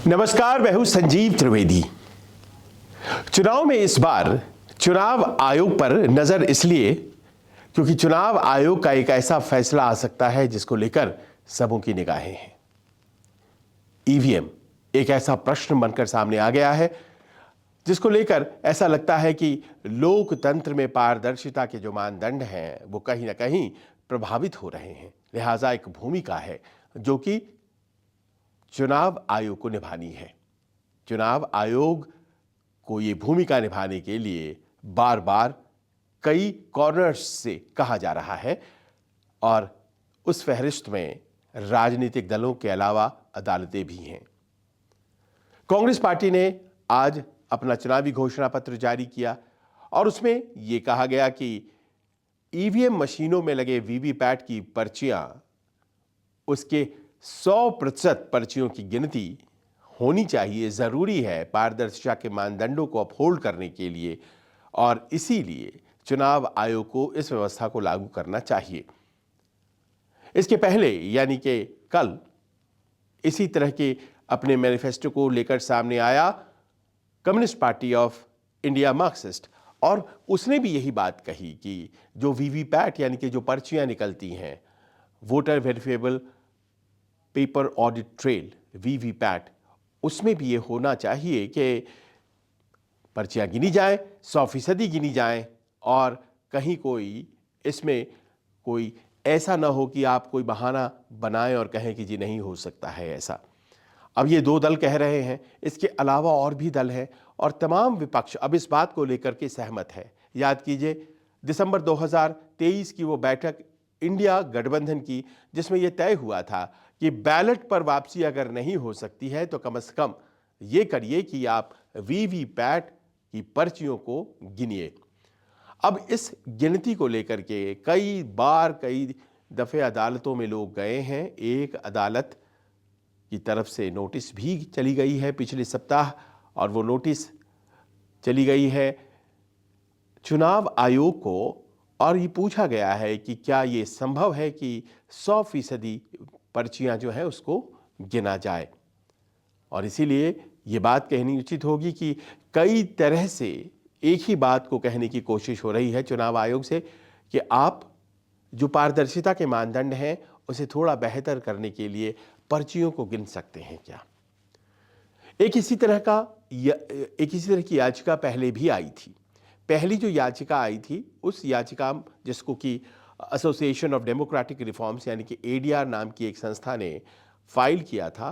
नमस्कार, मैं हूं संजीव त्रिवेदी। चुनाव में इस बार चुनाव आयोग पर नजर इसलिए क्योंकि चुनाव आयोग का एक ऐसा फैसला आ सकता है जिसको लेकर सबों की निगाहें हैं। ईवीएम एक ऐसा प्रश्न बनकर सामने आ गया है जिसको लेकर ऐसा लगता है कि लोकतंत्र में पारदर्शिता के जो मानदंड हैं वो कहीं ना कहीं प्रभावित हो रहे हैं। लिहाजा एक भूमिका है जो कि चुनाव आयोग को निभानी है। चुनाव आयोग को ये भूमिका निभाने के लिए बार बार कई कॉर्नर्स से कहा जा रहा है और उस फहरिस्त में राजनीतिक दलों के अलावा अदालतें भी हैं। कांग्रेस पार्टी ने आज अपना चुनावी घोषणा पत्र जारी किया और उसमें यह कहा गया कि ईवीएम मशीनों में लगे वीवीपैट की पर्चियां उसके 100% पर्चियों की गिनती होनी चाहिए, जरूरी है पारदर्शिता के मानदंडों को अपहोल्ड करने के लिए और इसीलिए चुनाव आयोग को इस व्यवस्था को लागू करना चाहिए। इसके पहले यानी कि कल इसी तरह के अपने मैनिफेस्टो को लेकर सामने आया communist party of India Marxist और उसने भी यही बात कही कि जो वीवीपैट यानी कि जो पर्चियां निकलती हैं, voter verifiable paper audit trail VVPAT, उसमें भी ये होना चाहिए कि पर्चियां गिनी जाए, 100% गिनी जाए और कहीं कोई इसमें कोई ऐसा ना हो कि आप कोई बहाना बनाएं और कहें कि जी नहीं हो सकता है ऐसा। अब ये दो दल कह रहे हैं, इसके अलावा और भी दल हैं और तमाम विपक्ष अब इस बात को लेकर के सहमत है। याद कीजिए दिसंबर 2023 की वो बैठक इंडिया गठबंधन की, जिसमें यह तय हुआ था कि बैलेट पर वापसी अगर नहीं हो सकती है तो कम से कम ये करिए कि आप वीवीपैट की पर्चियों को गिनिए। अब इस गिनती को लेकर के कई दफे अदालतों में लोग गए हैं। एक अदालत की तरफ से नोटिस भी चली गई है पिछले सप्ताह और वो नोटिस चली गई है चुनाव आयोग को और ये पूछा गया है कि क्या ये संभव है कि 100% पर्चियां जो है उसको गिना जाए। और इसीलिए ये बात कहनी उचित होगी कि कई तरह से एक ही बात को कहने की कोशिश हो रही है चुनाव आयोग से कि आप जो पारदर्शिता के मानदंड हैं उसे थोड़ा बेहतर करने के लिए पर्चियों को गिन सकते हैं क्या। एक इसी तरह की याचिका पहले भी आई थी। पहली जो याचिका आई थी उस याचिका जिसको कि एसोसिएशन ऑफ डेमोक्रेटिक रिफॉर्म्स यानी कि एडीआर नाम की एक संस्था ने फाइल किया था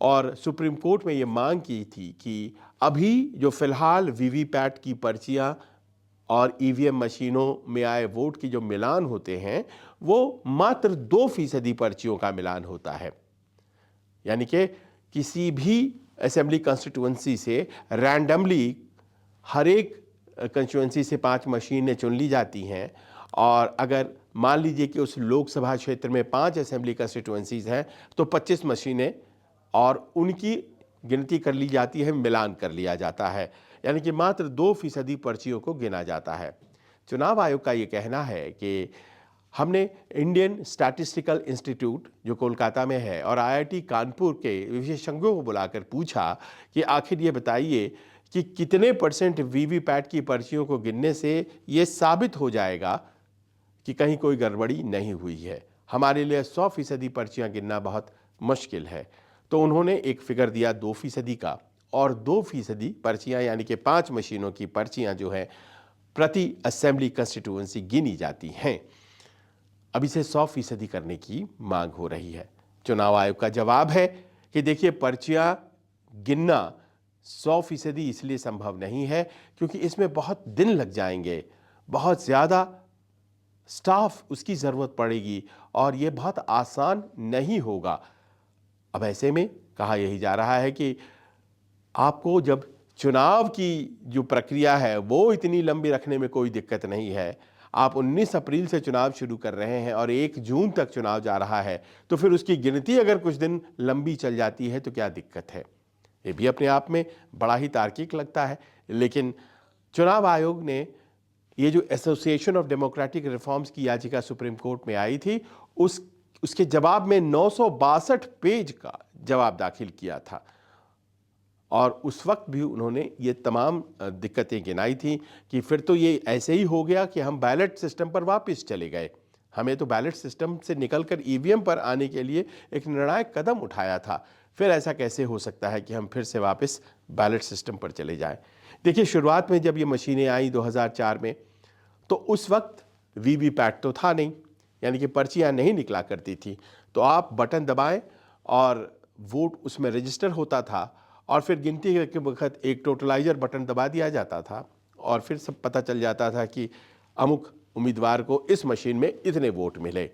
और सुप्रीम कोर्ट में ये मांग की थी कि अभी जो फिलहाल वीवीपैट की पर्चियां और ईवीएम मशीनों में आए वोट की जो मिलान होते हैं वो मात्र 2% पर्चियों का मिलान होता है। यानी कि किसी भी असेंबली कॉन्स्टिट्यूएंसी से रैंडमली हर एक कंस्टिट्यूएंसी से 5 मशीनें चुन ली जाती हैं और अगर मान लीजिए कि उस लोकसभा क्षेत्र में 5 असेंबली कंस्टिट्यूएंसीज हैं तो 25 मशीनें और उनकी गिनती कर ली जाती है, मिलान कर लिया जाता है, यानी कि मात्र 2% पर्चियों को गिना जाता है। चुनाव आयोग का ये कहना है कि हमने इंडियन स्टैटिस्टिकल इंस्टीट्यूट जो कोलकाता में है और आईआईटी कानपुर के विशेषज्ञों को बुलाकर पूछा कि आखिर ये बताइए कि कितने % वीवीपैट की पर्चियों को गिनने से ये साबित हो जाएगा कि कहीं कोई गड़बड़ी नहीं हुई है। हमारे लिए 100% पर्चियां गिनना बहुत मुश्किल है। तो उन्होंने एक फिगर दिया 2% का और 2% पर्चियां यानी कि 5 मशीनों की पर्चियां जो है प्रति असेंबली कंस्टिट्यूएंसी गिनी जाती हैं। अब इसे 100% करने की मांग हो रही है। चुनाव आयोग का जवाब है कि देखिए पर्चियां गिनना 100% इसलिए संभव नहीं है क्योंकि इसमें बहुत दिन लग जाएंगे, बहुत ज़्यादा स्टाफ उसकी ज़रूरत पड़ेगी और ये बहुत आसान नहीं होगा। अब ऐसे में कहा यही जा रहा है कि आपको जब चुनाव की जो प्रक्रिया है वो इतनी लंबी रखने में कोई दिक्कत नहीं है। आप 19 अप्रैल से चुनाव शुरू कर रहे हैं और 1 जून तक चुनाव जा रहा है, तो फिर उसकी गिनती अगर कुछ दिन लंबी चल जाती है तो क्या दिक्कत है। ये भी अपने आप में बड़ा ही तार्किक लगता है। लेकिन चुनाव आयोग ने ये जो एसोसिएशन ऑफ डेमोक्रेटिक रिफॉर्म्स की याचिका सुप्रीम कोर्ट में आई थी उसके जवाब में 962 पेज का जवाब दाखिल किया था और उस वक्त भी उन्होंने ये तमाम दिक्कतें गिनाई थी कि फिर तो ये ऐसे ही हो गया कि हम बैलेट सिस्टम पर वापस चले गए। हमें तो बैलेट सिस्टम से निकलकर ईवीएम पर आने के लिए एक निर्णायक कदम उठाया था, फिर ऐसा कैसे हो सकता है कि हम फिर से वापस बैलेट सिस्टम पर चले जाएं। देखिए, शुरुआत में जब ये मशीनें आई 2004 में, तो उस वक्त वीवीपैट तो था नहीं, यानी कि पर्चियाँ नहीं निकला करती थी। तो आप बटन दबाएं और वोट उसमें रजिस्टर होता था और फिर गिनती के वक्त एक टोटलाइजर बटन दबा दिया जाता था और फिर सब पता चल जाता था कि अमुक उम्मीदवार को इस मशीन में इतने वोट मिले।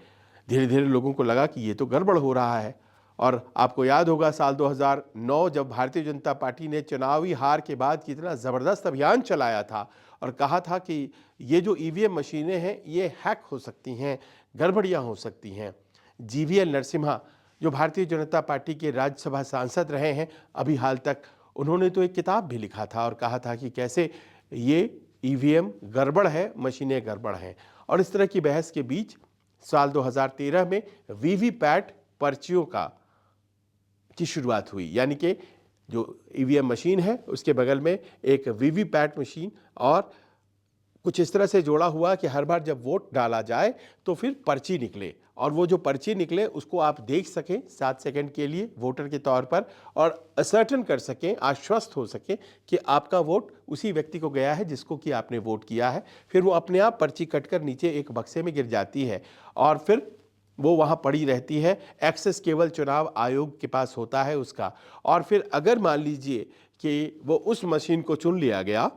धीरे धीरे लोगों को लगा कि ये तो गड़बड़ हो रहा है। और आपको याद होगा साल 2009 जब भारतीय जनता पार्टी ने चुनावी हार के बाद कितना ज़बरदस्त अभियान चलाया था और कहा था कि ये जो ईवीएम मशीनें हैं ये हैक हो सकती हैं, गड़बड़ियाँ हो सकती हैं। जीवीएल नरसिम्हा जो भारतीय जनता पार्टी के राज्यसभा सांसद रहे हैं अभी हाल तक, उन्होंने तो एक किताब भी लिखा था और कहा था कि कैसे ये ईवीएम गड़बड़ है, मशीनें गड़बड़ हैं। और इस तरह की बहस के बीच साल 2013 में वीवीपैट पर्चियों की शुरुआत हुई, यानी कि जो ईवीएम मशीन है उसके बगल में एक वीवीपैट मशीन और कुछ इस तरह से जोड़ा हुआ कि हर बार जब वोट डाला जाए तो फिर पर्ची निकले और वो जो पर्ची निकले उसको आप देख सकें 7 सेकंड के लिए वोटर के तौर पर और असर्टन कर सकें, आश्वस्त हो सकें कि आपका वोट उसी व्यक्ति को गया है जिसको कि आपने वोट किया है। फिर वो अपने आप पर्ची कटकर नीचे एक बक्से में गिर जाती है और फिर वो वहाँ पड़ी रहती है। एक्सेस केवल चुनाव आयोग के पास होता है उसका। और फिर अगर मान लीजिए कि वो उस मशीन को चुन लिया गया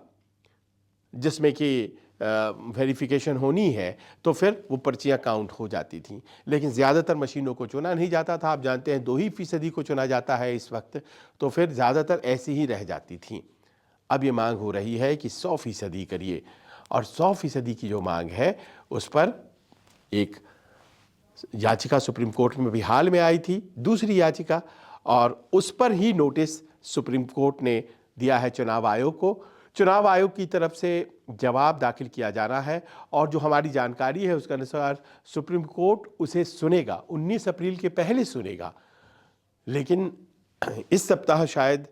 जिसमें कि वेरिफिकेशन होनी है तो फिर वो पर्चियाँ काउंट हो जाती थीं। लेकिन ज़्यादातर मशीनों को चुना नहीं जाता था। आप जानते हैं 2% को चुना जाता है इस वक्त, तो फिर ज़्यादातर ऐसी ही रह जाती थीं। अब ये मांग हो रही है कि 100% करिए और 100% की जो मांग है उस पर एक याचिका सुप्रीम कोर्ट में भी हाल में आई थी, दूसरी याचिका, और उस पर ही नोटिस सुप्रीम कोर्ट ने दिया है चुनाव आयोग को। चुनाव आयोग की तरफ से जवाब दाखिल किया जाना है और जो हमारी जानकारी है उसके अनुसार सुप्रीम कोर्ट उसे सुनेगा, 19 अप्रैल के पहले सुनेगा। लेकिन इस सप्ताह शायद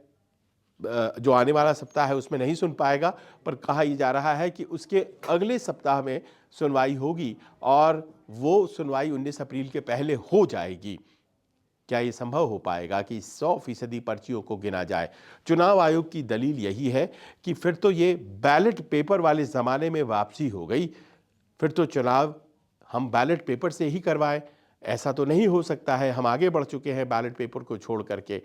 जो आने वाला सप्ताह है उसमें नहीं सुन पाएगा, पर कहा यह जा रहा है कि उसके अगले सप्ताह में सुनवाई होगी और वो सुनवाई 19 अप्रैल के पहले हो जाएगी। क्या ये संभव हो पाएगा कि 100% पर्चियों को गिना जाए? चुनाव आयोग की दलील यही है कि फिर तो ये बैलेट पेपर वाले ज़माने में वापसी हो गई, फिर तो चुनाव हम बैलेट पेपर से ही करवाएं। ऐसा तो नहीं हो सकता है, हम आगे बढ़ चुके हैं बैलेट पेपर को छोड़ करके।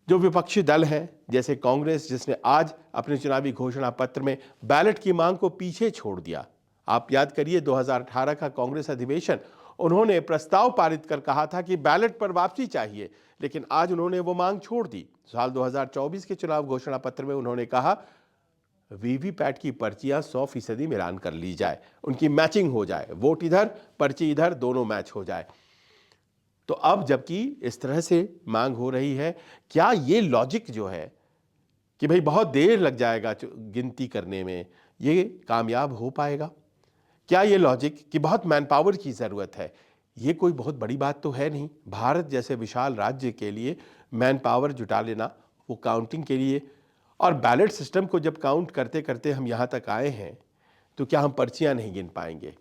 जो विपक्षी दल हैं जैसे कांग्रेस, जिसने आज अपने चुनावी घोषणा पत्र में बैलेट की मांग को पीछे छोड़ दिया। आप याद करिए 2018 का कांग्रेस अधिवेशन, उन्होंने प्रस्ताव पारित कर कहा था कि बैलेट पर वापसी चाहिए, लेकिन आज उन्होंने वो मांग छोड़ दी। साल 2024 के चुनाव घोषणा पत्र में उन्होंने कहा वीवीपैट की पर्चियां 100% मिलान कर ली जाए, उनकी मैचिंग हो जाए, वोट इधर पर्ची इधर दोनों मैच हो जाए। तो अब जबकि इस तरह से मांग हो रही है, क्या ये लॉजिक जो है कि भाई बहुत देर लग जाएगा गिनती करने में, ये कामयाब हो पाएगा? क्या ये लॉजिक कि बहुत मैन पावर की ज़रूरत है, ये कोई बहुत बड़ी बात तो है नहीं। भारत जैसे विशाल राज्य के लिए मैन पावर जुटा लेना, वो काउंटिंग के लिए, और बैलेट सिस्टम को जब काउंट करते करते हम यहाँ तक आए हैं तो क्या हम पर्चियाँ नहीं गिन पाएंगे?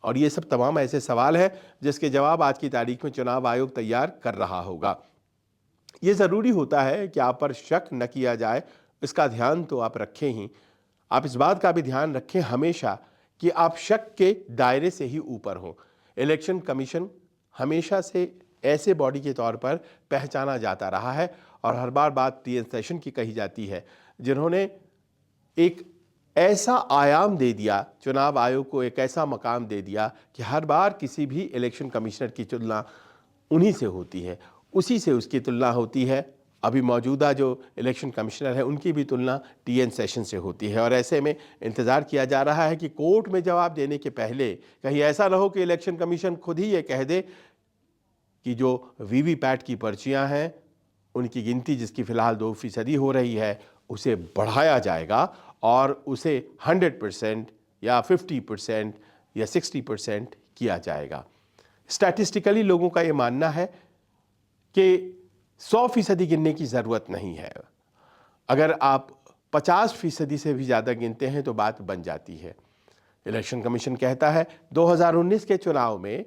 और ये सब तमाम ऐसे सवाल हैं जिसके जवाब आज की तारीख में चुनाव आयोग तैयार कर रहा होगा। ये ज़रूरी होता है कि आप पर शक न किया जाए, इसका ध्यान तो आप रखें ही। आप इस बात का भी ध्यान रखें हमेशा कि आप शक के दायरे से ही ऊपर हों। इलेक्शन कमीशन हमेशा से ऐसे बॉडी के तौर पर पहचाना जाता रहा है और हर बार बात टीएन सेशन की कही जाती है, जिन्होंने एक ऐसा आयाम दे दिया, चुनाव आयोग को एक ऐसा मकाम दे दिया कि हर बार किसी भी इलेक्शन कमिश्नर की तुलना उन्हीं से होती है, उसी से उसकी तुलना होती है। अभी मौजूदा जो इलेक्शन कमिश्नर है उनकी भी तुलना टीएन सेशन से होती है और ऐसे में इंतज़ार किया जा रहा है कि कोर्ट में जवाब देने के पहले कहीं ऐसा ना हो कि इलेक्शन कमीशन खुद ही ये कह दे कि जो वीवीपैट की पर्चियां हैं उनकी गिनती, जिसकी फ़िलहाल 2% हो रही है, उसे बढ़ाया जाएगा और उसे 100% या 50% या 60% किया जाएगा। स्टैटिस्टिकली लोगों का ये मानना है कि 100% गिनने की ज़रूरत नहीं है। अगर आप 50% से भी ज़्यादा गिनते हैं तो बात बन जाती है। इलेक्शन कमीशन कहता है 2019 के चुनाव में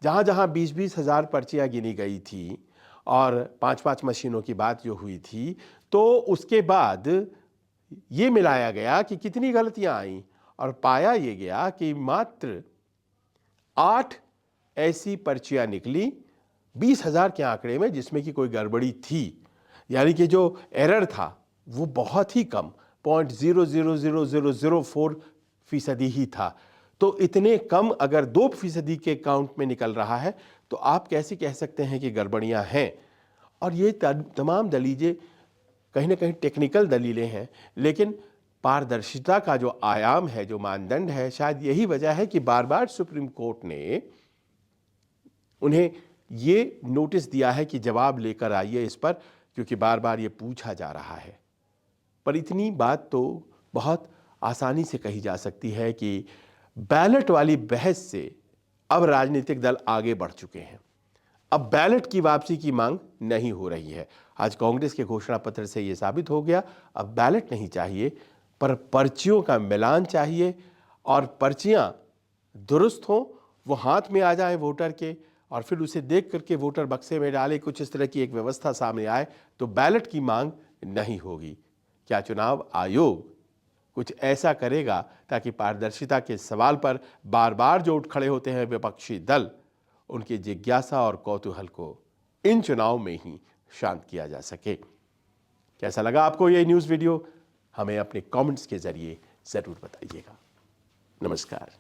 जहाँ जहाँ 20-20 हज़ार पर्चियाँ गिनी गई थी और 5-5 मशीनों की बात जो हुई थी, तो उसके बाद ये मिलाया गया कि कितनी गलतियाँ आईं और पाया ये गया कि मात्र 8 ऐसी पर्चियाँ निकली 20,000 के आंकड़े में जिसमें कि कोई गड़बड़ी थी। यानी कि जो एरर था वो बहुत ही कम 0.000004% ही था। तो इतने कम अगर 2% के काउंट में निकल रहा है तो आप कैसे कह सकते हैं कि गड़बड़ियां हैं। और ये तमाम दलीलें कहीं ना कहीं टेक्निकल दलीलें हैं, लेकिन पारदर्शिता का जो आयाम है, जो मानदंड है, शायद यही वजह है कि बार बार सुप्रीम कोर्ट ने उन्हें ये नोटिस दिया है कि जवाब लेकर आइए इस पर, क्योंकि बार बार ये पूछा जा रहा है। पर इतनी बात तो बहुत आसानी से कही जा सकती है कि बैलेट वाली बहस से अब राजनीतिक दल आगे बढ़ चुके हैं। अब बैलेट की वापसी की मांग नहीं हो रही है। आज कांग्रेस के घोषणा पत्र से यह साबित हो गया, अब बैलेट नहीं चाहिए, पर पर्चियों का मिलान चाहिए और पर्चियां दुरुस्त हों, वो हाथ में आ जाए वोटर के और फिर उसे देख करके वोटर बक्से में डाले, कुछ इस तरह की एक व्यवस्था सामने आए तो बैलेट की मांग नहीं होगी। क्या चुनाव आयोग कुछ ऐसा करेगा ताकि पारदर्शिता के सवाल पर बार बार जो उठ खड़े होते हैं विपक्षी दल, उनकी जिज्ञासा और कौतूहल को इन चुनाव में ही शांत किया जा सके। कैसा लगा आपको ये न्यूज़ वीडियो? हमें अपने कमेंट्स के जरिए ज़रूर बताइएगा। नमस्कार।